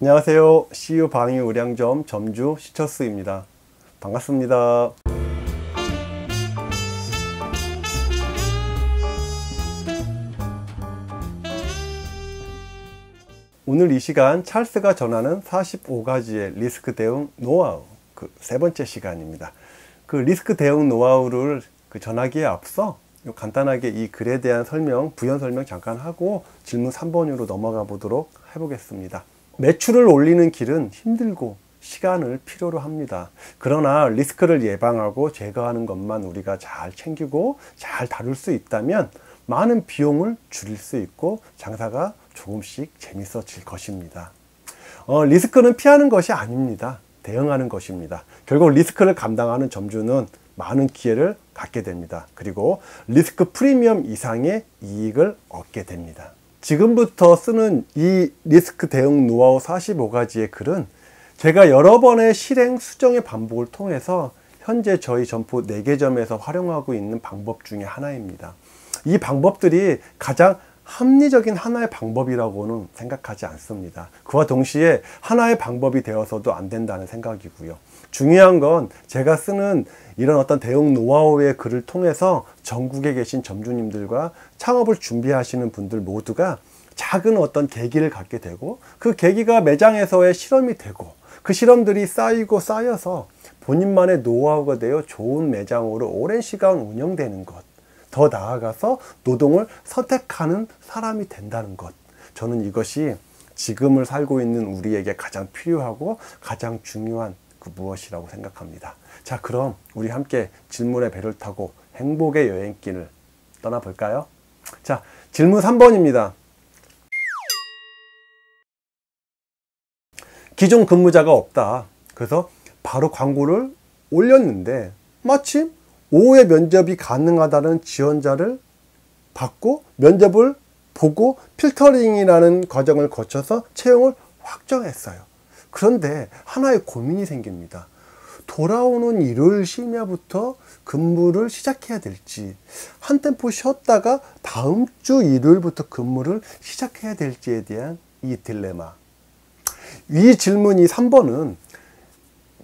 안녕하세요. CU 방위 우량점 점주 시처스입니다. 반갑습니다. 오늘 이 시간 찰스가 전하는 45가지의 리스크 대응 노하우, 세 번째 시간입니다. 리스크 대응 노하우를 전하기에 앞서 간단하게 이 글에 대한 부연 설명 잠깐 하고 질문 3번으로 넘어가 보도록 해보겠습니다. 매출을 올리는 길은 힘들고 시간을 필요로 합니다. 그러나 리스크를 예방하고 제거하는 것만 우리가 잘 챙기고 잘 다룰 수 있다면 많은 비용을 줄일 수 있고 장사가 조금씩 재밌어질 것입니다. 리스크는 피하는 것이 아닙니다. 대응하는 것입니다. 결국 리스크를 감당하는 점주는 많은 기회를 갖게 됩니다. 그리고 리스크 프리미엄 이상의 이익을 얻게 됩니다. 지금부터 쓰는 이 리스크 대응 노하우 45가지의 글은 제가 여러 번의 실행 수정의 반복을 통해서 현재 저희 점포 4개점에서 활용하고 있는 방법 중에 하나입니다. 이 방법들이 가장 합리적인 하나의 방법이라고는 생각하지 않습니다. 그와 동시에 하나의 방법이 되어서도 안 된다는 생각이고요. 중요한 건 제가 쓰는 이런 어떤 대응 노하우의 글을 통해서 전국에 계신 점주님들과 창업을 준비하시는 분들 모두가 작은 어떤 계기를 갖게 되고 그 계기가 매장에서의 실험이 되고 그 실험들이 쌓여서 본인만의 노하우가 되어 좋은 매장으로 오랜 시간 운영되는 것, 더 나아가서 노동을 선택하는 사람이 된다는 것, 저는 이것이 지금을 살고 있는 우리에게 가장 필요하고 가장 중요한 무엇이라고 생각합니다. 자, 그럼 우리 함께 질문의 배를 타고 행복의 여행길을 떠나볼까요? 자, 질문 3번입니다. 기존 근무자가 없다. 그래서 바로 광고를 올렸는데 마침 5회 면접이 가능하다는 지원자를 받고 면접을 보고 필터링이라는 과정을 거쳐서 채용을 확정했어요. 그런데 하나의 고민이 생깁니다. 돌아오는 일요일 심야부터 근무를 시작해야 될지, 한 템포 쉬었다가 다음 주 일요일부터 근무를 시작해야 될지에 대한 이 딜레마. 이 질문이 3번은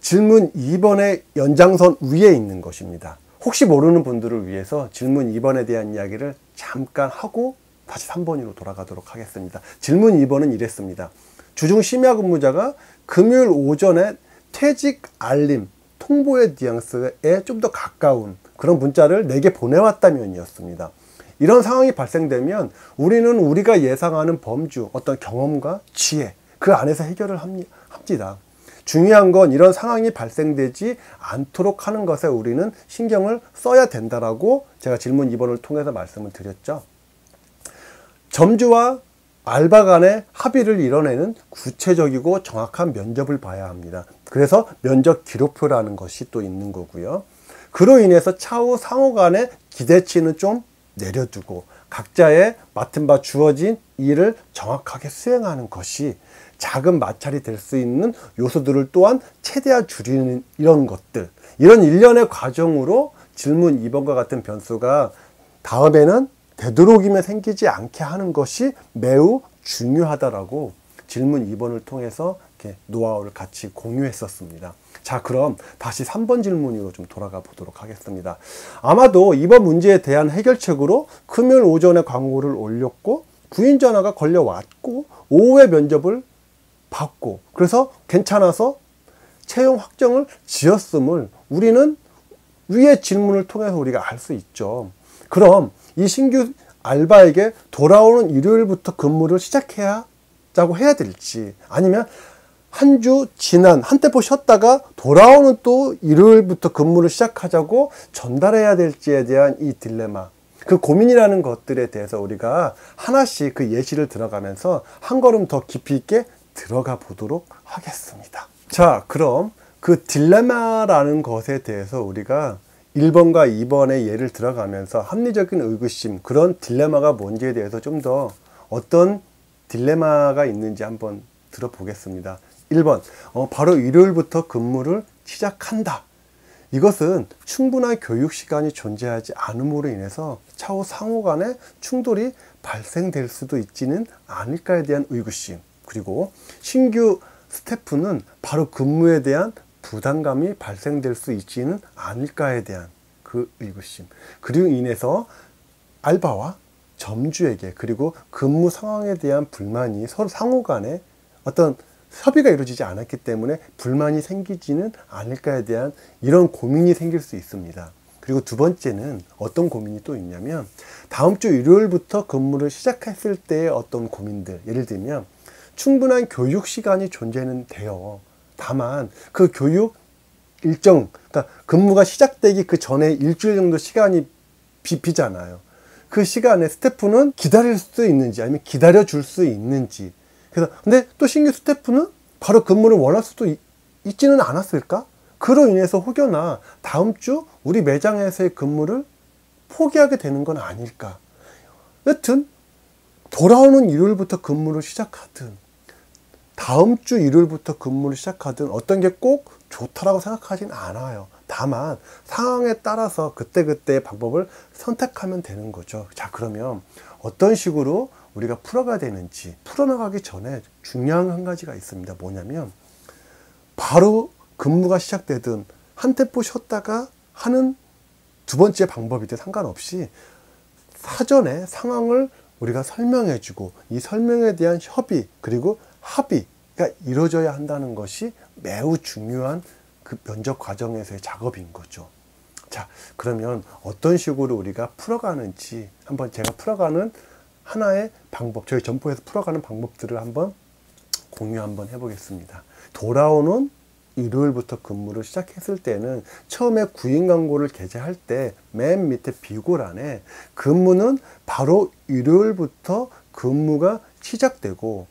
질문 2번의 연장선 위에 있는 것입니다. 혹시 모르는 분들을 위해서 질문 2번에 대한 이야기를 잠깐 하고 다시 3번으로 돌아가도록 하겠습니다. 질문 2번은 이랬습니다. 주중 심야 근무자가 금요일 오전에 퇴직 알림, 통보의 뉘앙스에 좀 더 가까운 그런 문자를 4개 보내왔다면이었습니다. 이런 상황이 발생되면 우리는 우리가 예상하는 범주, 어떤 경험과 지혜, 그 안에서 해결을 합니다. 중요한 건 이런 상황이 발생되지 않도록 하는 것에 우리는 신경을 써야 된다라고 제가 질문 2번을 통해서 말씀을 드렸죠. 점주와 알바 간의 합의를 이뤄내는 구체적이고 정확한 면접을 봐야 합니다. 그래서 면접 기록표라는 것이 또 있는 거고요. 그로 인해서 차후 상호 간의 기대치는 좀 내려두고 각자의 맡은 바 주어진 일을 정확하게 수행하는 것이 작은 마찰이 될 수 있는 요소들을 또한 최대한 줄이는 이런 것들, 이런 일련의 과정으로 질문 2번과 같은 변수가 다음에는 되도록이면 생기지 않게 하는 것이 매우 중요하다라고 질문 2번을 통해서 이렇게 노하우를 같이 공유했었습니다. 자, 그럼 다시 3번 질문으로 좀 돌아가 보도록 하겠습니다. 아마도 이번 문제에 대한 해결책으로 금요일 오전에 광고를 올렸고 구인 전화가 걸려왔고 오후에 면접을 받고 그래서 괜찮아서 채용 확정을 지었음을 우리는 위의 질문을 통해서 우리가 알 수 있죠. 그럼 이 신규 알바에게 돌아오는 일요일부터 근무를 시작하자고 해야 될지, 아니면 한 주 지난 한 템포 쉬었다가 돌아오는 또 일요일부터 근무를 시작하자고 전달해야 될지에 대한 이 딜레마, 그 고민이라는 것들에 대해서 우리가 하나씩 그 예시를 들어가면서 한 걸음 더 깊이 있게 들어가 보도록 하겠습니다. 자, 그럼 그 딜레마라는 것에 대해서 우리가 1번과 2번의 예를 들어가면서 합리적인 의구심, 그런 딜레마가 뭔지에 대해서 좀 더 어떤 딜레마가 있는지 한번 들어보겠습니다. 1번, 바로 일요일부터 근무를 시작한다. 이것은 충분한 교육 시간이 존재하지 않음으로 인해서 차후 상호 간의 충돌이 발생될 수도 있지는 않을까에 대한 의구심. 그리고 신규 스태프는 바로 근무에 대한 부담감이 발생될 수 있지는 않을까에 대한 그 의구심, 그리고 인해서 알바와 점주에게 그리고 근무 상황에 대한 불만이 서로 상호 간에 어떤 협의가 이루어지지 않았기 때문에 불만이 생기지는 않을까에 대한 이런 고민이 생길 수 있습니다. 그리고 두 번째는 어떤 고민이 또 있냐면 다음 주 일요일부터 근무를 시작했을 때의 어떤 고민들, 예를 들면 충분한 교육 시간이 존재는 돼요. 다만 그 교육 일정, 그러니까 근무가 시작되기 그 전에 일주일 정도 시간이 비잖아요. 그 시간에 스태프는 기다릴 수 있는지 아니면 기다려 줄 수 있는지. 그래서 근데 또 신규 스태프는 바로 근무를 원할 수도 있지는 않았을까? 그로 인해서 혹여나 다음 주 우리 매장에서의 근무를 포기하게 되는 건 아닐까? 여튼 돌아오는 일요일부터 근무를 시작하든 다음 주 일요일부터 근무를 시작하든 어떤 게 꼭 좋다라고 생각하진 않아요. 다만 상황에 따라서 그때그때의 방법을 선택하면 되는 거죠. 자, 그러면 어떤 식으로 우리가 풀어가야 되는지, 풀어나가기 전에 중요한 한 가지가 있습니다. 뭐냐면 바로 근무가 시작되든 한 템포 쉬었다가 하는 두 번째 방법이든 상관없이 사전에 상황을 우리가 설명해주고 이 설명에 대한 협의 그리고 합의가 이루어져야 한다는 것이 매우 중요한 그 면접 과정에서의 작업인 거죠. 자, 그러면 어떤 식으로 우리가 풀어가는지 한번 제가 풀어가는 하나의 방법, 저희 점포에서 풀어가는 방법들을 한번 공유 한번 해보겠습니다. 돌아오는 일요일부터 근무를 시작했을 때는 처음에 구인 광고를 게재할 때 맨 밑에 비고란에 근무는 바로 일요일부터 근무가 시작되고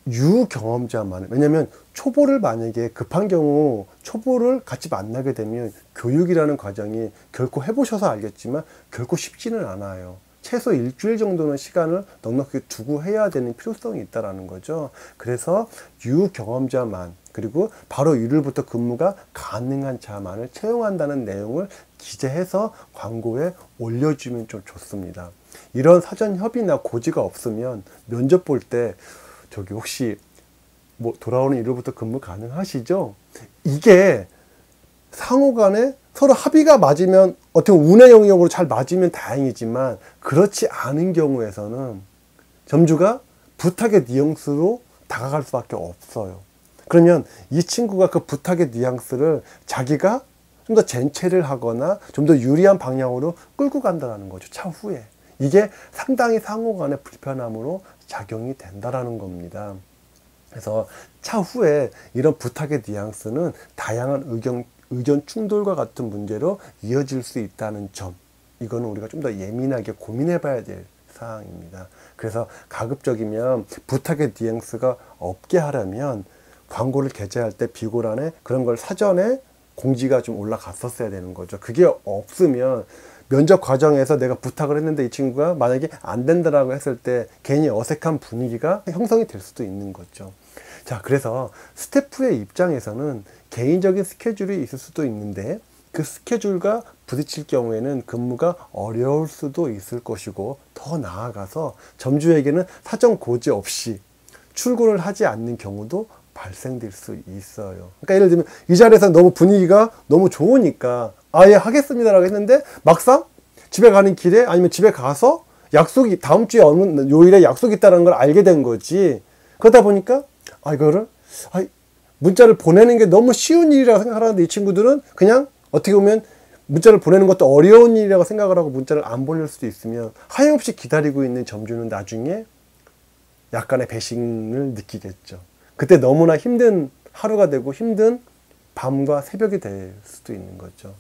유경험자만, 왜냐면 초보를 만약에 급한 경우 초보를 같이 만나게 되면 교육이라는 과정이 결코 해보셔서 알겠지만 결코 쉽지는 않아요. 최소 일주일 정도는 시간을 넉넉히 두고 해야 되는 필요성이 있다는 거죠. 그래서 유경험자만, 그리고 바로 일요일부터 근무가 가능한 자만을 채용한다는 내용을 기재해서 광고에 올려주면 좀 좋습니다. 이런 사전 협의나 고지가 없으면 면접 볼 때 저기 혹시 뭐 돌아오는 일요일부터 근무 가능하시죠? 이게 상호 간에 서로 합의가 맞으면 어떻게 운의 영역으로 잘 맞으면 다행이지만 그렇지 않은 경우에서는 점주가 부탁의 뉘앙스로 다가갈 수밖에 없어요. 그러면 이 친구가 그 부탁의 뉘앙스를 자기가 좀 더 젠체를 하거나 좀 더 유리한 방향으로 끌고 간다는 거죠. 차후에. 이게 상당히 상호 간의 불편함으로 작용이 된다라는 겁니다. 그래서 차후에 이런 부탁의 뉘앙스는 다양한 의견 충돌과 같은 문제로 이어질 수 있다는 점, 이거는 우리가 좀 더 예민하게 고민해 봐야 될 사항입니다. 그래서 가급적이면 부탁의 뉘앙스가 없게 하려면 광고를 게재할 때 비고란에 그런 걸 사전에 공지가 좀 올라갔었어야 되는 거죠. 그게 없으면 면접 과정에서 내가 부탁을 했는데 이 친구가 만약에 안 된다라고 했을 때 괜히 어색한 분위기가 형성이 될 수도 있는 거죠. 자, 그래서 스태프의 입장에서는 개인적인 스케줄이 있을 수도 있는데 그 스케줄과 부딪힐 경우에는 근무가 어려울 수도 있을 것이고, 더 나아가서 점주에게는 사전 고지 없이 출근을 하지 않는 경우도 발생될 수 있어요. 그러니까 예를 들면 이 자리에서 너무 분위기가 너무 좋으니까 아예 하겠습니다라고 했는데 막상 집에 가는 길에 아니면 집에 가서 약속이 다음 주에 어느 요일에 약속이 있다는 걸 알게 된 거지. 그러다 보니까 이거를 문자를 보내는 게 너무 쉬운 일이라고 생각하는데 이 친구들은 그냥 어떻게 보면 문자를 보내는 것도 어려운 일이라고 생각을 하고 문자를 안 보낼 수도 있으면 하염없이 기다리고 있는 점주는 나중에 약간의 배신을 느끼겠죠. 그때 너무나 힘든 하루가 되고 힘든 밤과 새벽이 될 수도 있는 거죠.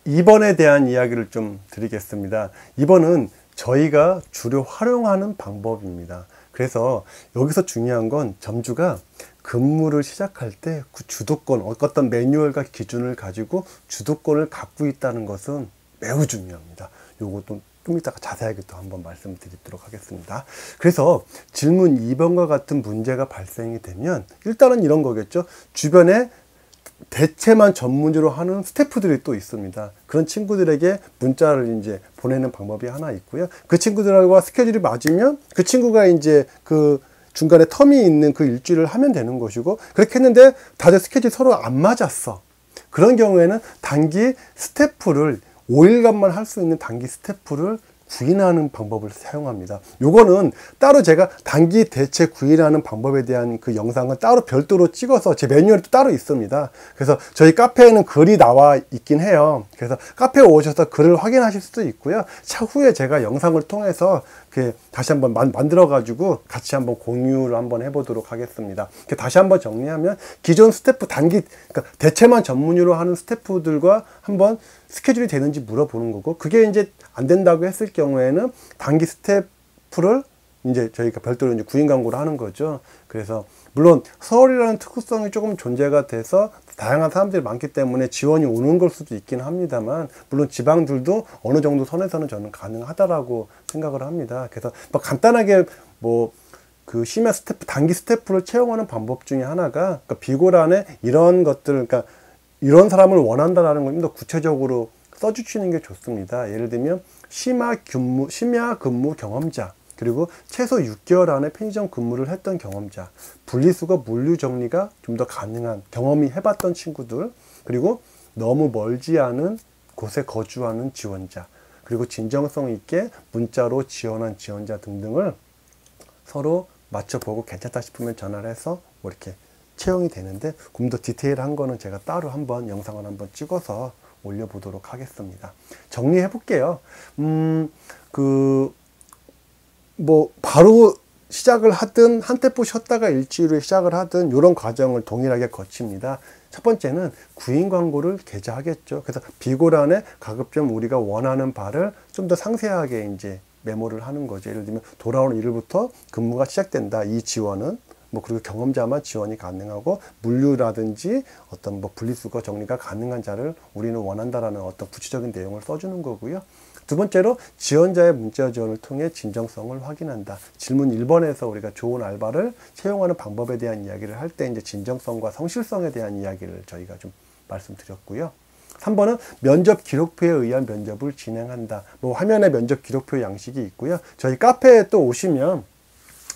2번에 대한 이야기를 좀 드리겠습니다. 2번은 저희가 주로 활용하는 방법입니다. 그래서 여기서 중요한 건 점주가 근무를 시작할 때 그 주도권, 어떤 매뉴얼과 기준을 가지고 주도권을 갖고 있다는 것은 매우 중요합니다. 요것도 좀 이따가 자세하게 또 한번 말씀드리도록 하겠습니다. 그래서 질문 2번과 같은 문제가 발생이 되면 일단은 이런 거겠죠. 주변에 대체만 전문으로 하는 스태프들이 또 있습니다. 그런 친구들에게 문자를 이제 보내는 방법이 하나 있고요. 그 친구들과 스케줄이 맞으면 그 친구가 이제 그 중간에 텀이 있는 그 일주일을 하면 되는 것이고, 그렇게 했는데 다들 스케줄이 서로 안 맞았어. 그런 경우에는 단기 스태프를 5일간만 할 수 있는 단기 스태프를 구인하는 방법을 사용합니다. 요거는 따로 제가 단기 대체 구인하는 방법에 대한 그 영상은 따로 별도로 찍어서 제 매뉴얼이 또 따로 있습니다. 그래서 저희 카페에는 글이 나와 있긴 해요. 그래서 카페에 오셔서 글을 확인하실 수도 있고요. 차후에 제가 영상을 통해서 다시 한번 만들어 가지고 같이 한번 공유를 한번 해보도록 하겠습니다. 다시 한번 정리하면, 기존 스태프 그러니까 대체만 전문으로 하는 스태프들과 한번 스케줄이 되는지 물어보는 거고, 그게 이제 안 된다고 했을 경우에는 단기 스태프를 이제 저희가 별도로 이제 구인 광고를 하는 거죠. 그래서 물론 서울이라는 특수성이 조금 존재가 돼서 다양한 사람들이 많기 때문에 지원이 오는 걸 수도 있긴 합니다만, 물론 지방들도 어느 정도 선에서는 저는 가능하다라고 생각을 합니다. 그래서 뭐 간단하게 그 심야 스태프, 단기 스태프를 채용하는 방법 중에 하나가, 그러니까 비고란에 이런 것들, 그러니까 이런 사람을 원한다라는 걸 좀 더 구체적으로 써주시는 게 좋습니다. 예를 들면 심야 근무 경험자, 그리고 최소 6개월 안에 편의점 근무를 했던 경험자, 분리수거 물류 정리가 좀 더 가능한 경험이 해봤던 친구들, 그리고 너무 멀지 않은 곳에 거주하는 지원자, 그리고 진정성 있게 문자로 지원한 지원자 등등을 서로 맞춰보고 괜찮다 싶으면 전화를 해서 뭐 이렇게 채용이 되는데, 좀 더 디테일한 거는 제가 따로 한번 영상을 한번 찍어서 올려보도록 하겠습니다. 정리해 볼게요. 바로 시작을 하든 한 템포 쉬었다가 일주일에 시작을 하든 이런 과정을 동일하게 거칩니다. 첫 번째는 구인 광고를 게재하겠죠. 그래서 비고란에 가급적 우리가 원하는 바를 좀 더 상세하게 이제 메모를 하는 거죠. 예를 들면 돌아오는 일요일부터 근무가 시작된다. 이 지원은 그리고 경험자만 지원이 가능하고, 물류라든지 어떤 분리수거 정리가 가능한 자를 우리는 원한다라는 어떤 구체적인 내용을 써주는 거고요. 두 번째로 지원자의 문자 지원을 통해 진정성을 확인한다. 질문 1번에서 우리가 좋은 알바를 채용하는 방법에 대한 이야기를 할 때 이제 진정성과 성실성에 대한 이야기를 저희가 좀 말씀드렸고요. 3번은 면접 기록표에 의한 면접을 진행한다. 화면에 면접 기록표 양식이 있고요. 저희 카페에 또 오시면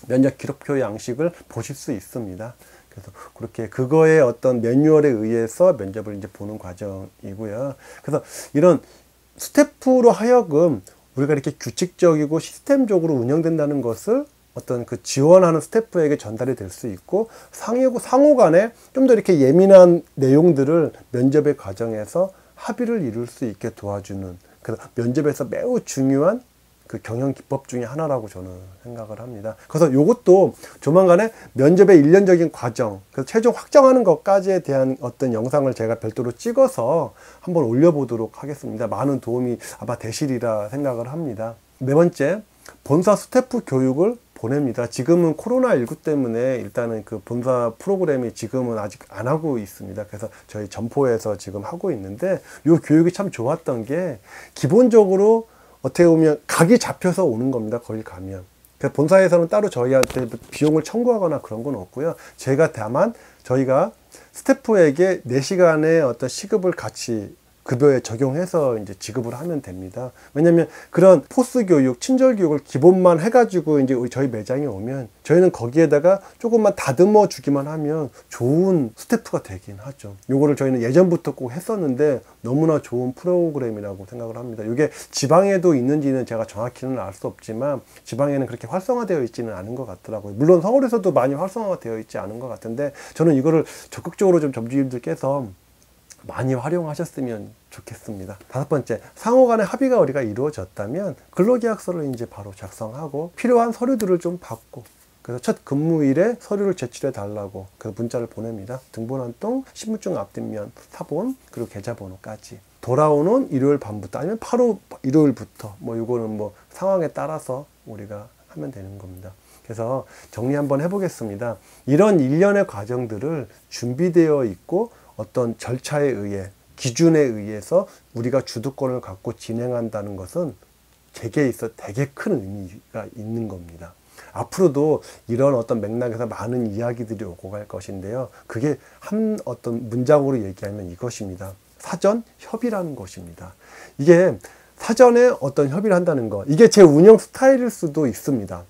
면접 기록표 양식을 보실 수 있습니다. 그래서 그렇게 그거의 어떤 매뉴얼에 의해서 면접을 이제 보는 과정이고요. 그래서 이런 스태프로 하여금 우리가 이렇게 규칙적이고 시스템적으로 운영된다는 것을 어떤 그 지원하는 스태프에게 전달이 될 수 있고, 상호 간에 좀 더 이렇게 예민한 내용들을 면접의 과정에서 합의를 이룰 수 있게 도와주는, 그래서 면접에서 매우 중요한 그 경영 기법 중에 하나라고 저는 생각을 합니다. 그래서 이것도 조만간에 면접의 일련적인 과정, 그래서 최종 확정하는 것까지에 대한 어떤 영상을 제가 별도로 찍어서 한번 올려보도록 하겠습니다. 많은 도움이 아마 되시리라 생각을 합니다. 네 번째, 본사 스태프 교육을 보냅니다. 지금은 코로나19 때문에 일단은 그 본사 프로그램이 지금은 아직 안 하고 있습니다. 그래서 저희 점포에서 지금 하고 있는데, 이 교육이 참 좋았던 게, 기본적으로 어떻게 보면 각이 잡혀서 오는 겁니다. 거기 가면. 본사에서는 따로 저희한테 비용을 청구하거나 그런 건 없고요. 다만 저희가 스태프에게 4시간의 어떤 시급을 같이 급여에 적용해서 이제 지급을 하면 됩니다. 왜냐면 그런 포스 교육, 친절 교육을 기본만 해가지고 이제 저희 매장에 오면 저희는 거기에다가 조금만 다듬어 주기만 하면 좋은 스태프가 되긴 하죠. 요거를 저희는 예전부터 꼭 했었는데 너무나 좋은 프로그램이라고 생각을 합니다. 이게 지방에도 있는지는 제가 정확히는 알 수 없지만 지방에는 그렇게 활성화되어 있지는 않은 것 같더라고요. 물론 서울에서도 많이 활성화되어 있지 않은 것 같은데, 저는 이거를 적극적으로 좀 점주님들께서 많이 활용하셨으면 좋겠습니다. 다섯 번째, 상호 간의 합의가 우리가 이루어졌다면 근로계약서를 이제 바로 작성하고 필요한 서류들을 좀 받고, 그래서 첫 근무일에 서류를 제출해 달라고 그 문자를 보냅니다. 등본 한 통, 신분증 앞뒷면, 사본, 그리고 계좌번호까지. 돌아오는 일요일 밤부터 아니면 바로 일요일부터 이거는 상황에 따라서 우리가 하면 되는 겁니다. 그래서 정리 한번 해보겠습니다. 이런 일련의 과정들을 준비되어 있고 어떤 절차에 의해, 기준에 의해서 우리가 주도권을 갖고 진행한다는 것은 제게 있어 되게 큰 의미가 있는 겁니다. 앞으로도 이런 어떤 맥락에서 많은 이야기들이 오고 갈 것인데요. 그게 한 어떤 문장으로 얘기하면 이것입니다. 사전 협의라는 것입니다. 이게 사전에 어떤 협의를 한다는 것, 이게 제 운영 스타일일 수도 있습니다.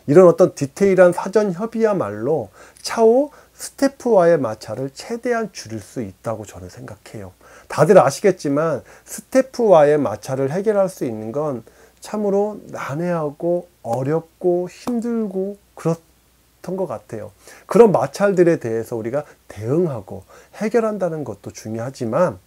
이런 어떤 디테일한 사전 협의야말로 차후 스태프와의 마찰을 최대한 줄일 수 있다고 저는 생각해요. 다들 아시겠지만 스태프와의 마찰을 해결할 수 있는 건 참으로 난해하고 어렵고 힘들고 그렇던 것 같아요. 그런 마찰들에 대해서 우리가 대응하고 해결한다는 것도 중요하지만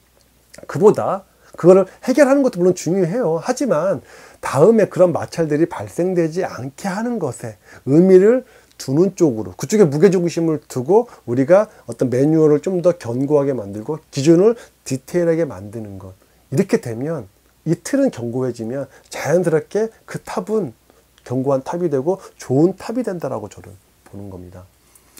그보다 그거를 해결하는 것도 물론 중요해요. 하지만 다음에 그런 마찰들이 발생되지 않게 하는 것에 의미를 두는 쪽으로, 그쪽에 무게중심을 두고 우리가 어떤 매뉴얼을 좀 더 견고하게 만들고 기준을 디테일하게 만드는 것. 이렇게 되면 이 틀은 견고해지면 자연스럽게 그 탑은 견고한 탑이 되고 좋은 탑이 된다라고 저는 보는 겁니다.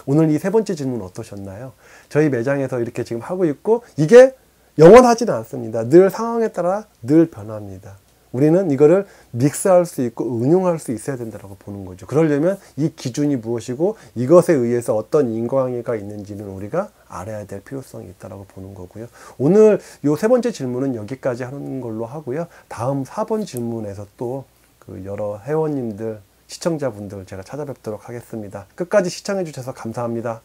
오늘 이 세 번째 질문 어떠셨나요? 저희 매장에서 이렇게 지금 하고 있고 이게 영원하지는 않습니다. 늘 상황에 따라 늘 변합니다. 우리는 이거를 믹스할 수 있고 응용할 수 있어야 된다고 보는 거죠. 그러려면 이 기준이 무엇이고 이것에 의해서 어떤 인과관계가 있는지는 우리가 알아야 될 필요성이 있다고 보는 거고요. 오늘 이 세 번째 질문은 여기까지 하는 걸로 하고요. 다음 4번 질문에서 또 그 여러 회원님들, 시청자분들 제가 찾아뵙도록 하겠습니다. 끝까지 시청해 주셔서 감사합니다.